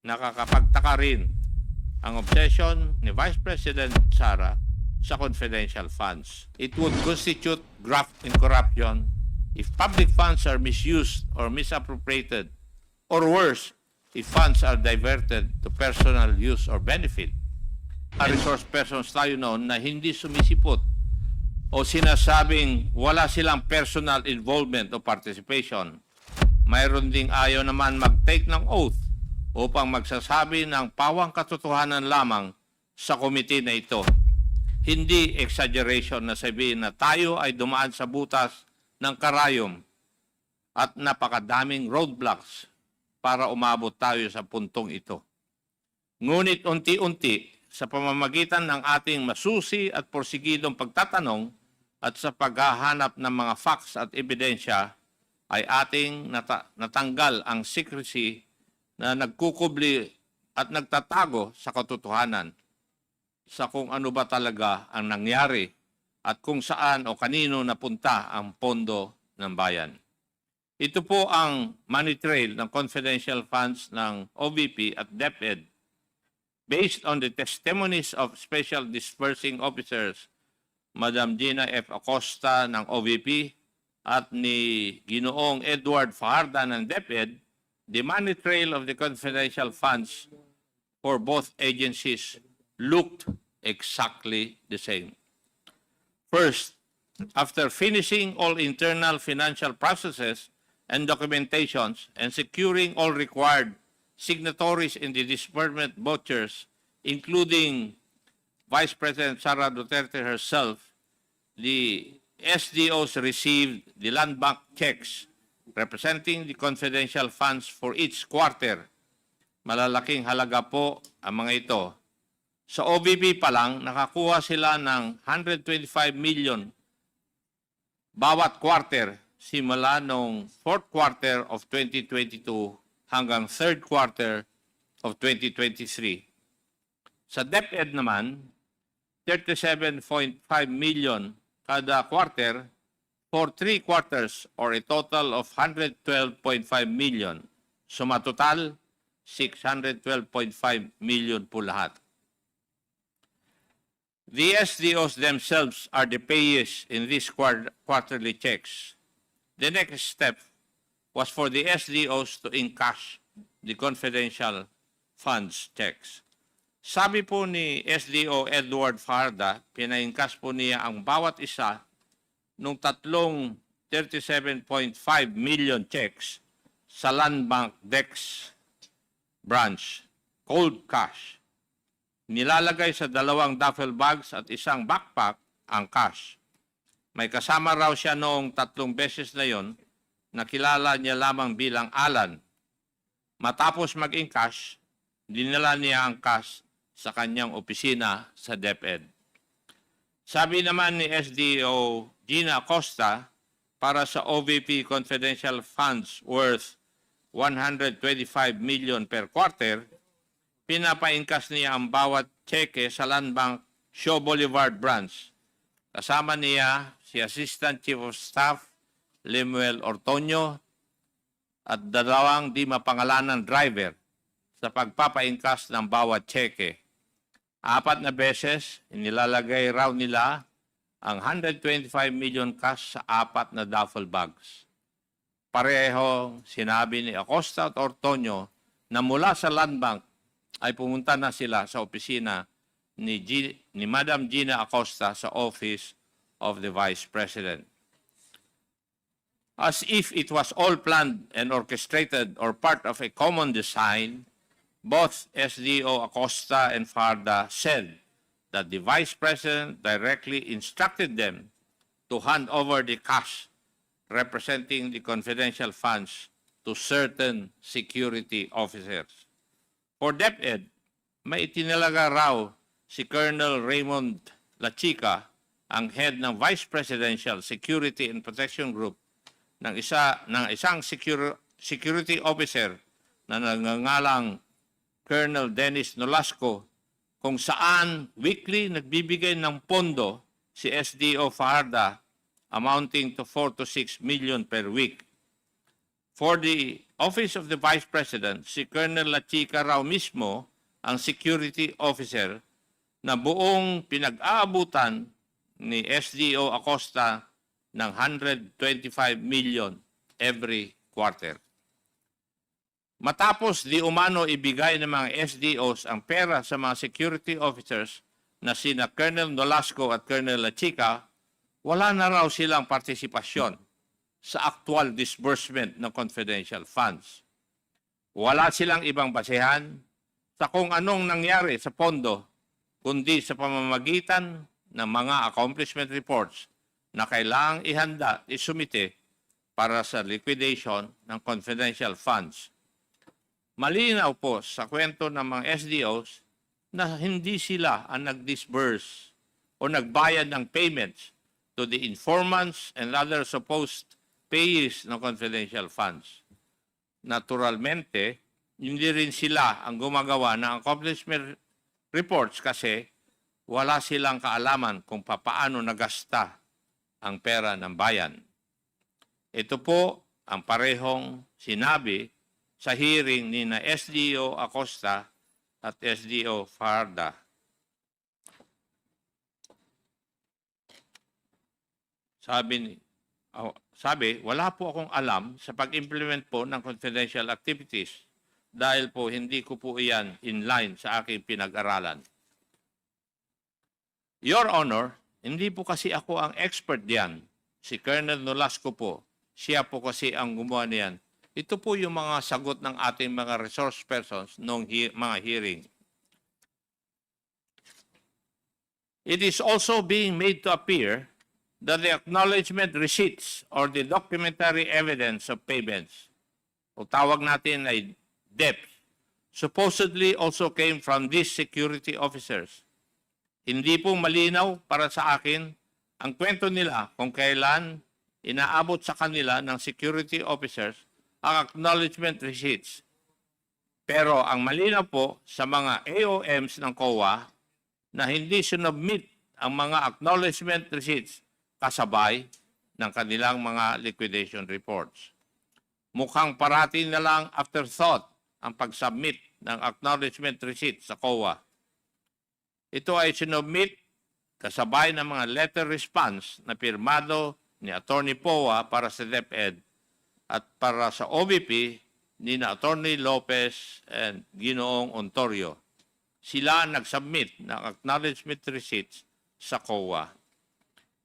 nakakapagtaka rin ang obsession ni Vice President Sara sa confidential funds. It would constitute graft and corruption if public funds are misused or misappropriated, or worse, if funds are diverted to personal use or benefit. Resource persons tayo noon na hindi sumisipot o sinasabing wala silang personal involvement o participation. Mayroon ding ayaw naman mag-take ng oath upang magsasabi ng pawang katotohanan lamang sa komite na ito. Hindi exaggeration na sabihin na tayo ay dumaan sa butas ng karayom at napakadaming roadblocks para umabot tayo sa puntong ito. Ngunit unti-unti, sa pamamagitan ng ating masusi at porsigidong pagtatanong at sa paghahanap ng mga facts at ebidensya, ay ating natanggal ang secrecy na nagkukubli at nagtatago sa katotohanan sa kung ano ba talaga ang nangyari at kung saan o kanino napunta ang pondo ng bayan. Ito po ang money trail ng confidential funds ng OVP at DepEd based on the testimonies of Special Disbursing Officers Madam Gina F. Acosta ng OVP at ni Ginoong Edward Fajarda ng DepEd. The money trail of the confidential funds for both agencies looked exactly the same. First, after finishing all internal financial processes and documentations and securing all required signatories in the disbursement vouchers, including Vice President Sara Duterte herself, the SDOs received the land bank checks representing the confidential funds for each quarter. Malalaking halaga po ang mga ito. Sa OVP pa lang, nakakuha sila ng 125 million bawat quarter simula noong 4th quarter of 2022 hanggang 3rd quarter of 2023. Sa DepEd naman, 37.5 million kada quarter for 3 quarters or a total of 112.5 million. Suma total, 612.5 million po lahat. The SDOs themselves are the payees in these quarterly checks. The next step was for the SDOs to encash the confidential funds checks. Sabi po ni SDO Edward Fajarda, pina-encash po niya ang bawat isa nung tatlong 37.5 million checks sa Land Bank DEX branch, cold cash. Nilalagay sa 2 duffel bags at isang backpack ang cash. May kasama raw siya noong 3 beses na yon na kilala niya lamang bilang Alan. Matapos mag-encash, dinala niya ang cash sa kanyang opisina sa DepEd. Sabi naman ni SDO Gina Acosta, para sa OVP confidential funds worth 125 million per quarter, pinapa-encash niya ang bawat cheque sa Land Bank Shaw Boulevard branch. Kasama niya si Assistant Chief of Staff Lemuel Ortonio at 2 di mapangalanan driver sa pagpapa-encash ng bawat cheque. 4 na beses, inilalagay raw nila ang 125 million cash sa 4 na duffel bags. Pareho sinabi ni Acosta at Ortonio na mula sa Land Bank ay pumunta na sila sa opisina ni Madam Gina Acosta sa Office of the Vice President. As if it was all planned and orchestrated or part of a common design, both SDO Acosta and Fajarda said that the Vice President directly instructed them to hand over the cash representing the confidential funds to certain security officers. For DepEd, may itinalaga raw si Colonel Raymond Lachica, ang head ng Vice Presidential Security and Protection Group ng isang security officer na nangangalang Colonel Dennis Nolasco, kung saan weekly nagbibigay ng pondo si SDO Fajarda amounting to 4 to 6 million per week. For the Office of the Vice President, si Colonel Lachica raw mismo ang security officer na buong pinag-aabutan ni SDO Acosta ng 125 million every quarter. Matapos di umano ibigay ng mga SDOs ang pera sa mga security officers na sina Colonel Nolasco at Colonel Lachica, wala na raw silang partisipasyon sa actual disbursement ng confidential funds. Wala silang ibang basehan sa kung anong nangyari sa pondo, kundi sa pamamagitan ng mga accomplishment reports na kailangang ihanda, isumite para sa liquidation ng confidential funds. Malinaw po sa kwento ng mga SDOs na hindi sila ang nag-disburse o nagbayad ng payments to the informants and other supposed payees ng confidential funds. Naturalmente, hindi rin sila ang gumagawa ng accomplishment reports kasi wala silang kaalaman kung papaano nagasta ang pera ng bayan. Ito po ang parehong sinabi sa hearing ni na SDO Acosta at SDO Fajarda. Sabi, wala po akong alam sa pag-implement po ng confidential activities dahil po hindi ko po iyan in line sa aking pinag-aralan. Your Honor, hindi po kasi ako ang expert diyan. Si Colonel Nolasco po, siya po kasi ang gumawa niyan. Ito po yung mga sagot ng ating mga resource persons noong mga hearing. It is also being made to appear that the acknowledgement receipts or the documentary evidence of payments, o tawag natin ay DEP, supposedly also came from these security officers. Hindi po malinaw para sa akin ang kwento nila kung kailan inaabot sa kanila ng security officers ang acknowledgement receipts. Pero ang malinaw po sa mga AOMs ng COA na hindi sinubmit ang mga acknowledgement receipts kasabay ng kanilang mga liquidation reports. Mukhang parati na lang afterthought ang pag-submit ng acknowledgement receipt sa COA. Ito ay sinubmit kasabay ng mga letter response na pirmado ni Attorney Poa para sa DepEd at para sa OVP ni na Attorney Lopez and Ginoong Ontorio. Sila nag-submit ng acknowledgement receipts sa COA.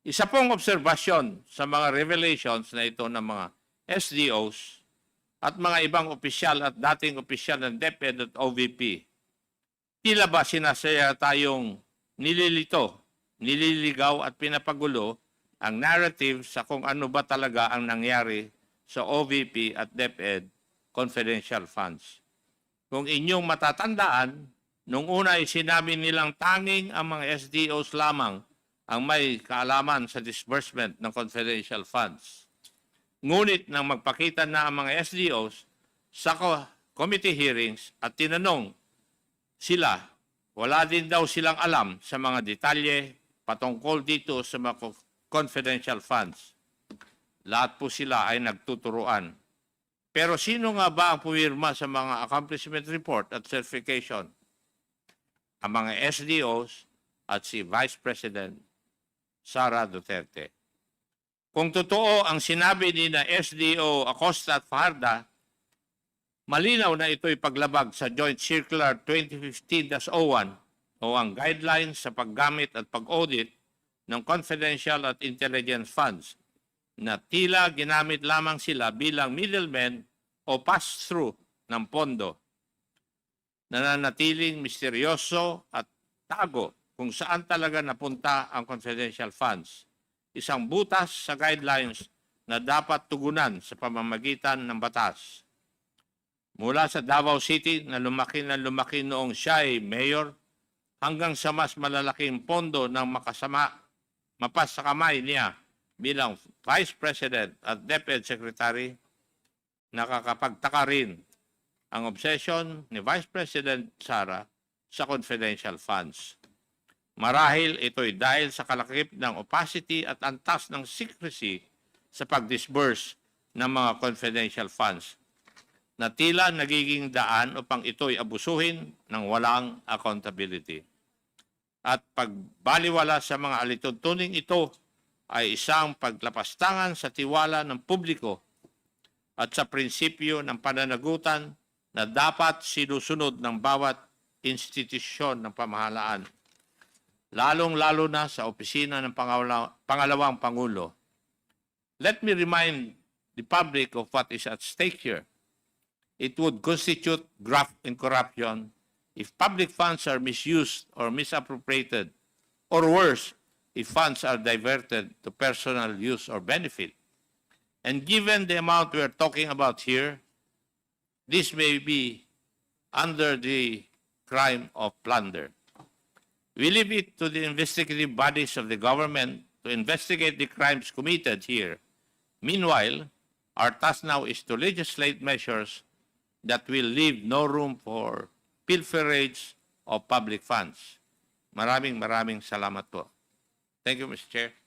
Isa pong obserbasyon sa mga revelations na ito ng mga SDOs at mga ibang opisyal at dating opisyal ng DepEd at OVP, tila ba sinasaya tayong nililito, nililigaw at pinapagulo ang narrative sa kung ano ba talaga ang nangyari sa OVP at DepEd confidential funds. Kung inyong matatandaan, nung una ay sinabi nilang tanging ang mga SDOs lamang ang may kaalaman sa disbursement ng confidential funds. Ngunit nang magpakita na ang mga SDOs sa committee hearings at tinanong sila, wala din daw silang alam sa mga detalye patungkol dito sa mga confidential funds. Lahat po sila ay nagtuturuan. Pero sino nga ba ang pumirma sa mga accomplishment report at certification? Ang mga SDOs at si Vice President Sara Duterte. Kung totoo ang sinabi ni na SDO Acosta at Fajarda, malinaw na ito'y paglabag sa Joint Circular 2015-01 o ang guidelines sa paggamit at pag-audit ng confidential at intelligence funds na tila ginamit lamang sila bilang middlemen o pass-through ng pondo. Nananatiling misteryoso at tago kung saan talaga napunta ang confidential funds. Isang butas sa guidelines na dapat tugunan sa pamamagitan ng batas. Mula sa Davao City na lumaki noong siya ay mayor hanggang sa mas malalaking pondo ng mapas sa kamay niya bilang Vice President at DepEd Secretary, nakakapagtaka rin ang obsession ni Vice President Sara sa confidential funds. Marahil ito'y dahil sa kalakip ng opacity at antas ng secrecy sa pag-disburse ng mga confidential funds na tila nagiging daan upang ito'y abusuhin ng walang accountability. At pagbaliwala sa mga alituntuning ito ay isang paglapastangan sa tiwala ng publiko at sa prinsipyo ng pananagutan na dapat sinusunod ng bawat institusyon ng pamahalaan, lalong-lalo na sa opisina ng pangalawang Pangulo. Let me remind the public of what is at stake here. It would constitute graft and corruption if public funds are misused or misappropriated, or worse, if funds are diverted to personal use or benefit. And given the amount we are talking about here, this may be under the crime of plunder. We leave it to the investigative bodies of the government to investigate the crimes committed here. Meanwhile, our task now is to legislate measures that will leave no room for pilferage of public funds. Maraming salamat po. Thank you, Mr. Chair.